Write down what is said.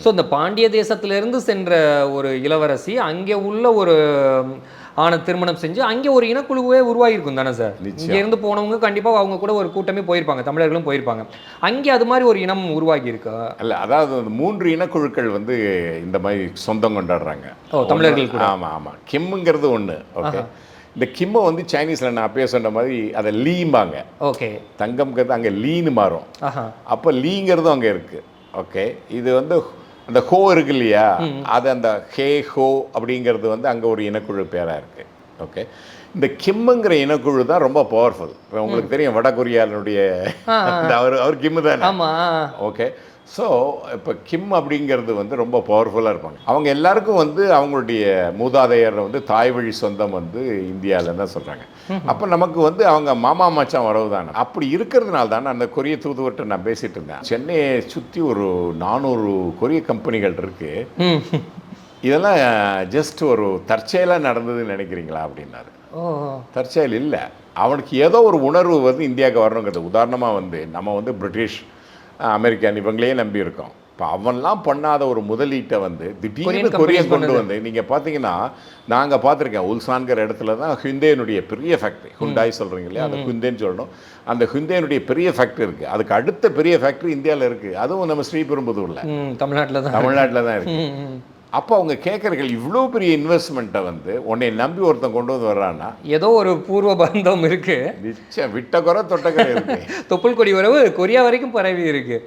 So இந்த பாண்டிய தேசத்திலிருந்து சென்ற ஒரு இளவரசி அங்கே உள்ள ஒரு ஆணை திருமணம் செஞ்சு அங்கே ஒரு இனக்குழுவே உருவாகிருக்கும் தானே சார்? இங்கேருந்து போனவங்க கண்டிப்பாக அவங்க கூட ஒரு கூட்டமே போயிருப்பாங்க, தமிழர்களும் போயிருப்பாங்க. அங்கே அது மாதிரி ஒரு இனம் உருவாகி இருக்கா? இல்லை, அதாவது 3 இனக்குழுக்கள் வந்து இந்த மாதிரி சொந்தம் கொண்டாடுறாங்க. ஓ, தமிழர்கள் கூட. ஆமாம் ஆமாம். கிம்முங்கிறது ஒன்று. ஓகே, இந்த கிம்மை வந்து சைனீஸில் நான் அப்பயே சொன்ன மாதிரி அதை லீம்பாங்க. ஓகே, தங்கம்ங்கிறது அங்கே லீன்னு மாறும். அப்போ லீங்கிறதும் அங்கே இருக்குது. ஓகே, இது வந்து அந்த ஹோ இருக்கு இல்லையா, அது அந்த ஹே ஹோ அப்படிங்கிறது வந்து அங்கே ஒரு இனக்குழு பேராக இருக்குது. ஓகே, இந்த கிம்முங்கிற இனக்குழு தான் ரொம்ப பவர்ஃபுல். உங்களுக்கு தெரியும் வட கொரியாவினுடைய அவர் கிம்மு தானே. ஓகே, ஸோ இப்போ கிம் அப்படிங்கிறது வந்து ரொம்ப பவர்ஃபுல்லாக இருப்பாங்க. அவங்க எல்லாருக்கும் வந்து அவங்களுடைய மூதாதையர் வந்து தாய் வழி சொந்தம் வந்து இந்தியாவில்தான் தான் சொல்கிறாங்க. அப்போ நமக்கு வந்து அவங்க மாமா மச்சான் உறவு தானே. அப்படி இருக்கிறதுனால தானே அந்த கொரிய தூதுவர்கிட்ட நான் பேசிகிட்டு இருந்தேன். சென்னையை சுற்றி ஒரு 400 கொரிய கம்பெனிகள் இருக்குது. இதெல்லாம் ஜஸ்ட் ஒரு தற்செயலாக நடந்ததுன்னு நினைக்கிறீங்களா அப்படின்னாரு. தற்செயல் இல்லை, அவனுக்கு ஏதோ ஒரு உணர்வு வந்து இந்தியாவுக்கு வரணுங்கிறது. உதாரணமாக வந்து நம்ம வந்து பிரிட்டிஷ் அமெரிக்கன் இவங்களே நம்பி இருக்கோம். இப்போ அவன்லாம் பண்ணாத ஒரு முதலீட்டை வந்து திடீர்னு கொரியன் கொண்டு வந்து, நீங்கள் பார்த்தீங்கன்னா நாங்கள் பார்த்துருக்கேன் உல்சான்கிற இடத்துல தான் ஹிண்டேனுடைய பெரிய ஃபேக்ட்ரி, ஹுண்டாய் சொல்கிறீங்க இல்லையா, அந்த ஹுண்டேன்னு சொல்லணும். அந்த ஹுண்டேனுடைய பெரிய ஃபேக்ட்ரி இருக்குது. அதுக்கு அடுத்த பெரிய ஃபேக்ட்ரி இந்தியாவில் இருக்குது. அதுவும் நம்ம ஸ்ரீபெரும்புதூரில், தமிழ்நாட்டில் தான் இருக்குது. அப்போ அவங்க கேட்குறீர்கள் இவ்வளோ பெரிய இன்வெஸ்ட்மெண்ட்டை வந்து உன்னை நம்பி ஒருத்தன் கொண்டு வந்து வர்றான்னா ஏதோ ஒரு பூர்வ பந்தம் இருக்குது. நிச்சயம் விட்ட குறை தொட்ட குறை இருக்குது. தொப்புள் கொடி உறவு கொரியா வரைக்கும் பரவி இருக்குது.